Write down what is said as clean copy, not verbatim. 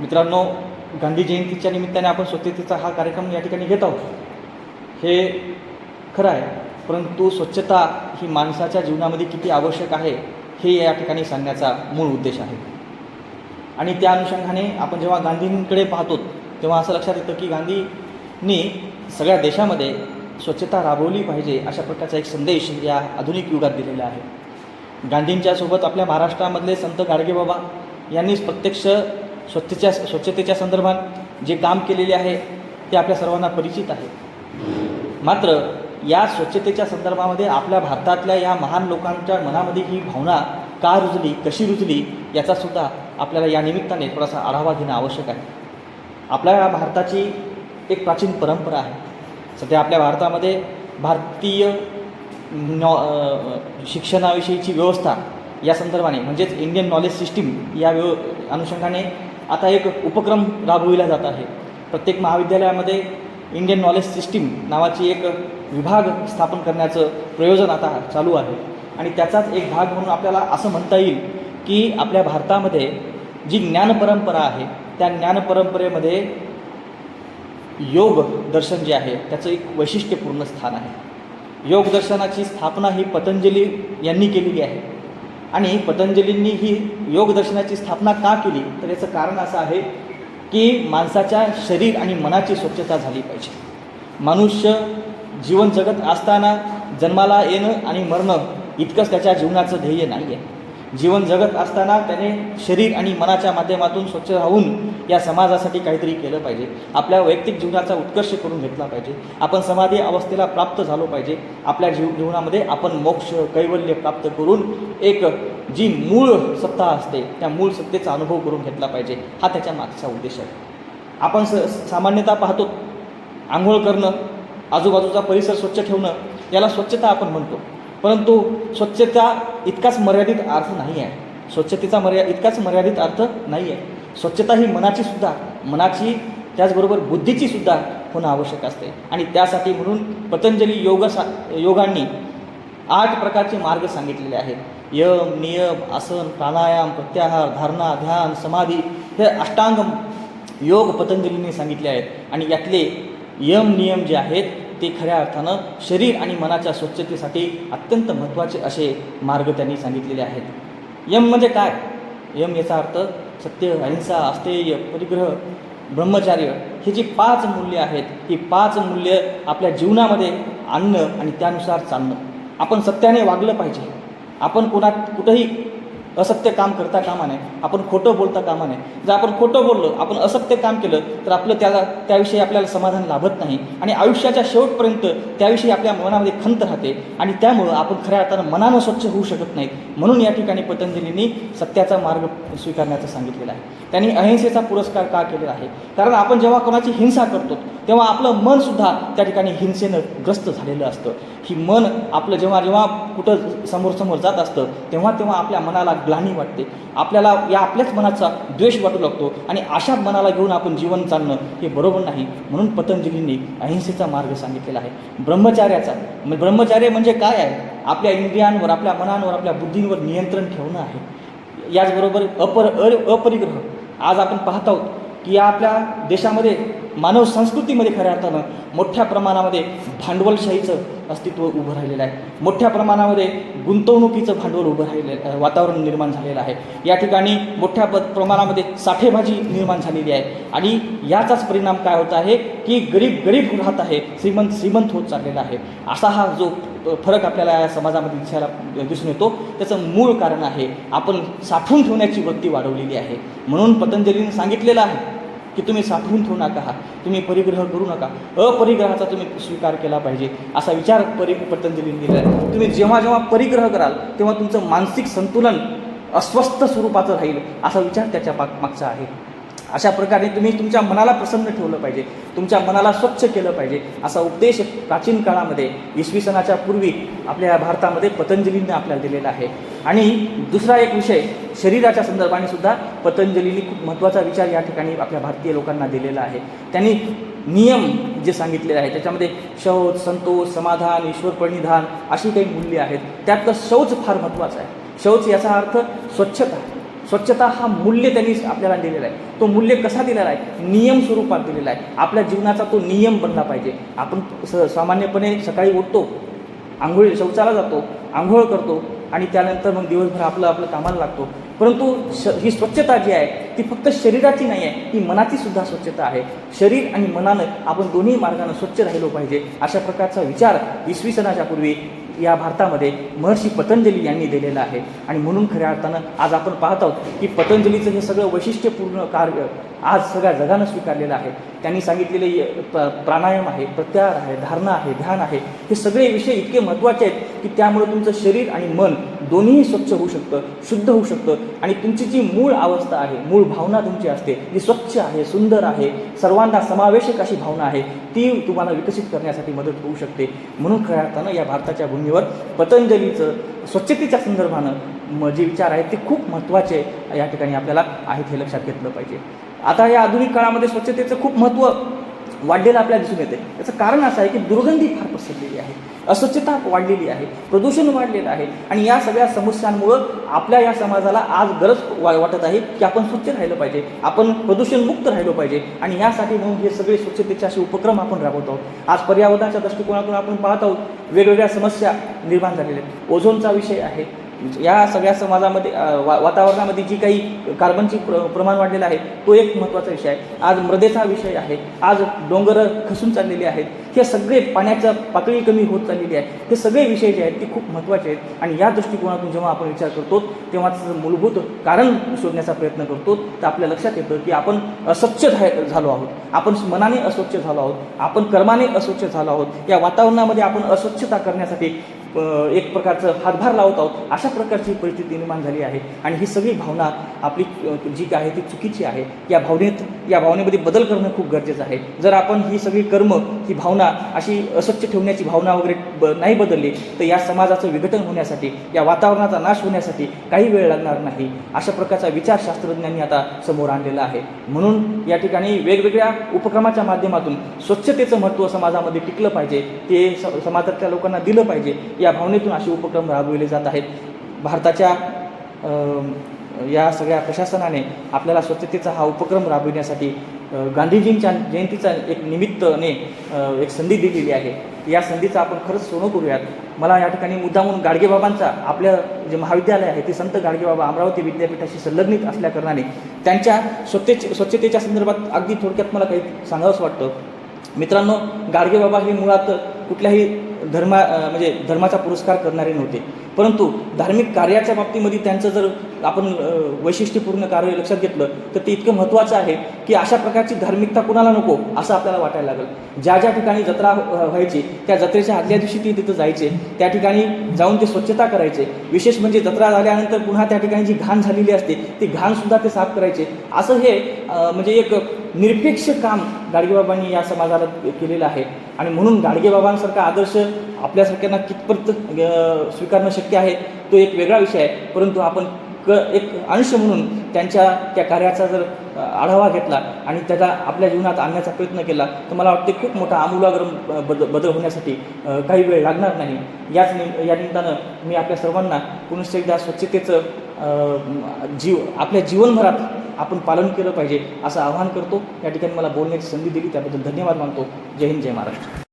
मित्रांनो, गांधी जयंतीच्या निमित्ताने आपण स्वच्छतेचा हा कार्यक्रम या ठिकाणी घेत आहोत. हे खरं आहे, परंतु स्वच्छता ही माणसाच्या जीवनामध्ये किती आवश्यक आहे हे या ठिकाणी सांगण्याचा मूळ उद्देश आहे. आणि त्या अनुषंगाने आपण जेव्हा गांधींकडे पाहतो तेव्हा असं लक्षात येतं की गांधींनी सगळ्या देशामध्ये स्वच्छता राबवली पाहिजे अशा प्रकारचा एक संदेश या आधुनिक युगात दिलेला आहे. गांधींच्यासोबत आपल्या महाराष्ट्रामधले संत गाडगेबाबा यांनीच प्रत्यक्ष स्वच्छतेच्या संदर्भात जे काम केलेले आहे ते आपल्या सर्वांना परिचित आहे. मात्र या स्वच्छतेच्या संदर्भामध्ये आपल्या भारतातल्या या महान लोकांच्या मनामध्ये ही भावना का रुजली, कशी रुजली, याचासुद्धा आपल्याला या निमित्ताने थोडासा आढावा घेणं आवश्यक आहे. आपल्या भारताची एक प्राचीन परंपरा आहे. सध्या आपल्या भारतामध्ये भारतीय शिक्षणाविषयीची व्यवस्था या संदर्भाने म्हणजेच इंडियन नॉलेज सिस्टीम या अनुषंगाने आता एक उपक्रम राबविला जात आहे. प्रत्येक महाविद्यालयामध्ये इंडियन नॉलेज सिस्टीम नावाची एक विभाग स्थापन करण्याचं प्रयोजन आता चालू आहे. आणि त्याचाच एक भाग म्हणून आपल्याला असं म्हणता येईल की आपल्या भारतामध्ये जी ज्ञानपरंपरा आहे त्या ज्ञानपरंपरेमध्ये योग दर्शन जे आहे त्याचं एक वैशिष्ट्यपूर्ण स्थान आहे. योग दर्शनाची स्थापना ही पतंजली यांनी केलेली आहे. आणि पतंजलींनी ही योग दर्शनाची स्थापना का केली तर याचं कारण असं आहे की माणसाच्या शरीर आणि मनाची स्वच्छता झाली पाहिजे. मनुष्य जीवन जगत असताना जन्माला येणं आणि मरणं इतकंच त्याच्या जीवनाचं ध्येय नाही आहे. जीवन जगत असताना त्याने शरीर आणि मनाच्या माध्यमातून स्वच्छ राहून या समाजासाठी काहीतरी केलं पाहिजे. आपल्या वैयक्तिक जीवनाचा उत्कर्ष करून घेतला पाहिजे. आपण समाधी अवस्थेला प्राप्त झालो पाहिजे. आपल्या जीवनामध्ये आपण मोक्ष कैवल्य प्राप्त करून एक जी मूळ सत्ता असते त्या मूळ सत्तेचा अनुभव करून घेतला पाहिजे. हा त्याच्या मागचा उद्देश आहे. आपण सामान्यतः पाहतो आंघोळ करणं, आजूबाजूचा परिसर स्वच्छ ठेवणं याला स्वच्छता आपण म्हणतो. परंतु स्वच्छता इतकाच मर्यादित अर्थ नाही आहे. स्वच्छतेचा इतकाच मर्यादित अर्थ नाही आहे. स्वच्छता ही मनाची त्याचबरोबर बुद्धीची सुद्धा होणं आवश्यक असते. आणि त्यासाठी म्हणून पतंजली योगांनी 8 प्रकारचे मार्ग सांगितलेले आहेत. यम, नियम, आसन, प्राणायाम, प्रत्याहार, धारणा, ध्यान, समाधी हे अष्टांग योग पतंजलींनी सांगितले आहेत. आणि यातले यम नियम जे आहेत ते खऱ्या अर्थानं शरीर आणि मनाच्या स्वच्छतेसाठी अत्यंत महत्त्वाचे असे मार्ग त्यांनी सांगितलेले आहेत. यम म्हणजे काय? यम याचा अर्थ सत्य, अहिंसा, अस्तेय, परिग्रह, ब्रह्मचार्य ही जी 5 मूल्ये आहेत ही 5 मूल्य आपल्या जीवनामध्ये आणणं आणि त्यानुसार चालणं. आपण सत्याने वागलं पाहिजे. आपण कुठंही असत्य काम करता कामा नये. आपण खोटं बोलता कामा नये. जर आपण खोटं बोललो, आपण असत्य काम केलं तर आपलं त्याविषयी आपल्याला समाधान लाभत नाही आणि आयुष्याच्या शेवटपर्यंत त्याविषयी आपल्या मनामध्ये खंत राहते आणि त्यामुळं आपण खऱ्या अर्थानं मनानं स्वच्छ होऊ शकत नाही. म्हणून या ठिकाणी पतंजलींनी सत्याचा मार्ग स्वीकारण्याचं सांगितलेलं आहे. त्यांनी अहिंसेचा पुरस्कार का केलेला आहे? कारण आपण जेव्हा कोणाची हिंसा करतो तेव्हा आपलं मनसुद्धा त्या ठिकाणी हिंसेनं ग्रस्त झालेलं असतं. ही मन आपलं जेव्हा कुठं समोर जात असतं तेव्हा आपल्या मनाला ग्लानी वाटते. आपल्याला आपल्याच मनाचा द्वेष वाटू लागतो आणि अशा मनाला घेऊन आपण जीवन चालणं हे बरोबर नाही. म्हणून पतंजलींनी अहिंसेचा मार्ग सांगितलेला आहे. ब्रह्मचार्य म्हणजे काय आहे? आपल्या इंद्रियांवर, आपल्या मनांवर, आपल्या बुद्धींवर नियंत्रण ठेवणं आहे. याचबरोबर अपरिग्रह. आज आपण पाहत आहोत की आपल्या देशामध्ये मानव संस्कृतीमध्ये खऱ्या अर्थानं मोठ्या प्रमाणामध्ये भांडवलशाहीचं अस्तित्व उभं राहिलेलं आहे. मोठ्या प्रमाणामध्ये गुंतवणुकीचं भांडवल उभं राहिलेलं वातावरण निर्माण झालेलं आहे. या ठिकाणी मोठ्या प्रमाणामध्ये साठेबाजी निर्माण झालेली आहे. आणि याचाच परिणाम काय होत आहे की गरीब राहत आहे, श्रीमंत होत चाललेला आहे. असा हा जो फरक आपल्याला या समाजामध्ये दिसून येतो त्याचं मूळ कारण आहे आपण साठवून ठेवण्याची वृत्ती वाढवलेली आहे. म्हणून पतंजलीने सांगितलेलं आहे की तुम्ही साठवून ठेवू नका, तुम्ही परिग्रह करू नका, अपरिग्रहाचा तुम्ही स्वीकार केला पाहिजे असा विचार पतंजलीने दिला आहे. तुम्ही जेव्हा परिग्रह कराल तेव्हा तुमचं मानसिक संतुलन अस्वस्थ स्वरूपाचं राहील असा विचार त्याच्या मागचा आहे. अशा प्रकारे तुम्ही तुमच्या मनाला प्रसन्न ठेवलं पाहिजे, तुमच्या मनाला स्वच्छ केलं पाहिजे असा उपदेश प्राचीन काळामध्ये इसवी सनाच्या पूर्वी आपल्या भारतामध्ये पतंजलींनी आपल्याला दिलेला आहे. आणि दुसरा एक विषय शरीराच्या संदर्भाने सुद्धा पतंजलींनी खूप महत्त्वाचा विचार या ठिकाणी आपल्या भारतीय लोकांना दिलेला आहे. त्यांनी नियम जे सांगितलेले आहे त्याच्यामध्ये शौच, संतोष, समाधान, ईश्वर प्रणिधान अशी काही मूल्ये आहेत. त्यातलं शौच फार महत्त्वाचं आहे. शौच याचा अर्थ स्वच्छता. स्वच्छता हा मूल्य त्यांनी आपल्याला दिलेला आहे. तो मूल्य कसा दिलेला आहे? नियम स्वरूपात दिलेला आहे. आपल्या जीवनाचा तो नियम बनला पाहिजे. आपण सामान्यपणे सकाळी उठतो, शौचाला जातो, आंघोळ करतो आणि त्यानंतर मग दिवसभर आपलं कामाला लागतो. परंतु ही स्वच्छता जी आहे ती फक्त शरीराची नाही आहे, ती मनाची सुद्धा स्वच्छता आहे. शरीर आणि मनानं आपण दोन्ही मार्गानं स्वच्छ राहिलो पाहिजे, अशा प्रकारचा विचार इसवी सनाच्या पूर्वी या भारतामध्ये महर्षी पतंजली यांनी दिलेला आहे. आणि म्हणून खऱ्या अर्थानं आज आपण पाहत आहोत की पतंजलीचं हे सगळं वैशिष्ट्यपूर्ण कार्य आज सगळ्या जगानं स्वीकारलेलं आहे. त्यांनी सांगितलेले प्राणायाम आहे, प्रत्याहार आहे, धारणा आहे, ध्यान आहे, हे सगळे विषय इतके महत्त्वाचे आहेत की त्यामुळे तुमचं शरीर आणि मन दोन्हीही स्वच्छ होऊ शकतं, शुद्ध होऊ शकतं. आणि तुमची जी मूळ अवस्था आहे, मूळ भावना तुमची असते, जी स्वच्छ आहे, सुंदर आहे, सर्वांना समावेशक अशी भावना आहे, ती तुम्हाला विकसित करण्यासाठी मदत होऊ शकते. म्हणून खऱ्या अर्थानं या भारताच्या भूमीवर पतंजलीचं स्वच्छतेच्या संदर्भानं जे विचार आहेत ते खूप महत्त्वाचे या ठिकाणी आपल्याला आहेत हे लक्षात घेतलं पाहिजे. आता या आधुनिक काळामध्ये स्वच्छतेचं खूप महत्त्व वाढलेलं आपल्याला दिसून येते. याचं कारण असं आहे की दुर्गंधी फार पसरलेली आहे, अस्वच्छता वाढलेली आहे, प्रदूषण वाढलेलं आहे. आणि या सगळ्या समस्यांमुळं आपल्या या समाजाला आज गरज वाटत आहे की आपण स्वच्छ राहिलं पाहिजे, आपण प्रदूषणमुक्त राहिलो पाहिजे. आणि यासाठी म्हणून हे सगळे स्वच्छतेचे असे उपक्रम आपण राबवत आहोत. आज पर्यावरणाच्या दृष्टिकोनातून आपण पाहत आहोत वेगवेगळ्या समस्या निर्माण झालेल्या आहेत. ओझोनचा विषय आहे. या सगळ्या समाजामध्ये वातावरणामध्ये जी काही कार्बनची प्रमाण वाढलेलं आहे तो एक महत्त्वाचा विषय आहे. आज मृदेचा विषय आहे. आज डोंगर खचून चाललेले आहेत. हे सगळे पाण्याच्या पातळी कमी होत चाललेली आहे. हे सगळे विषय जे आहेत ते खूप महत्त्वाचे आहेत. आणि या दृष्टिकोनातून जेव्हा आपण विचार करतो तेव्हा त्याचं मूलभूत कारण शोधण्याचा प्रयत्न करतो तर आपल्या लक्षात येतं की आपण अस्वच्छ झालो आहोत, आपण मनाने अस्वच्छ झालो आहोत, आपण कर्माने अस्वच्छ झालो आहोत. या वातावरणामध्ये आपण अस्वच्छता करण्यासाठी एक प्रकारचं हातभार लावत आहोत. अशा प्रकारची परिस्थिती निर्माण झाली आहे. आणि ही सगळी भावना आपली जी आहे ती चुकीची आहे. या भावनेमध्ये बदल करणं खूप गरजेचं आहे. जर आपण ही सगळी कर्म, ही भावना अशी अस्वच्छ ठेवण्याची भावना वगैरे नाही बदलली तर या समाजाचं विघटन होण्यासाठी, या वातावरणाचा नाश होण्यासाठी काही वेळ लागणार नाही. अशा प्रकारचा विचार शास्त्रज्ञांनी आता समोर आणलेला आहे. म्हणून या ठिकाणी वेगवेगळ्या उपक्रमाच्या माध्यमातून स्वच्छतेचं महत्त्व समाजामध्ये टिकलं पाहिजे, ते समाजातल्या लोकांना दिलं पाहिजे. या भावनेतून असे उपक्रम राबविले जात आहेत. भारताच्या या सगळ्या प्रशासनाने आपल्याला स्वच्छतेचा हा उपक्रम राबविण्यासाठी गांधीजींच्या जयंतीचा एक निमित्ताने एक संधी दिलेली आहे. या संधीचा आपण खरंच सोनं करूयात. मला या ठिकाणी मुद्दामून गाडगेबाबांचा, आपलं जे महाविद्यालय आहे ते संत गाडगेबाबा अमरावती विद्यापीठाशी संलग्नित असल्याकारणाने त्यांच्या स्वच्छतेच्या संदर्भात अगदी थोडक्यात मला काही सांगावंसं वाटतं. मित्रांनो, गाडगेबाबा हे मुळात कुठल्याही धर्माचा पुरस्कार करणारे नव्हते, परंतु धार्मिक कार्याच्या बाबतीमध्ये त्यांचं जर आपण वैशिष्ट्यपूर्ण कार्य लक्षात घेतलं तर ते इतकं महत्त्वाचं आहे की अशा प्रकारची धार्मिकता कुणाला नको असं आपल्याला वाटायला लागेल. ज्या ठिकाणी जत्रा व्हायची त्या जत्रेच्या आदल्या दिवशी ते तिथं जायचे, त्या ठिकाणी जाऊन ते स्वच्छता करायचे. विशेष म्हणजे जत्रा झाल्यानंतर पुन्हा त्या ठिकाणी जी घाण झालेली असते ती घाणसुद्धा ते साफ करायचे. असं हे म्हणजे एक निरपेक्ष काम गाडगेबाबांनी या समाजाला केलेलं आहे. आणि म्हणून गाडगेबाबांसारखा आदर्श आपल्यासारख्यांना कितपत स्वीकारणं शक्य आहे तो एक वेगळा विषय आहे. परंतु आपण एक अंश म्हणून त्या कार्याचा जर आढावा घेतला आणि त्याला आपल्या जीवनात आणण्याचा प्रयत्न केला तर मला वाटते खूप मोठा आमूलाग्र बदल होण्यासाठी काही वेळ लागणार नाही. या निमित्तानं मी आपल्या सर्वांना पुनश्च एकदा स्वच्छतेचं आपल्या जीवनभरात आपण पालन केलं पाहिजे असं आवाहन करतो. या ठिकाणी मला बोलण्याची संधी दिली त्याबद्दल धन्यवाद मानतो. जय हिंद, जय महाराष्ट्र.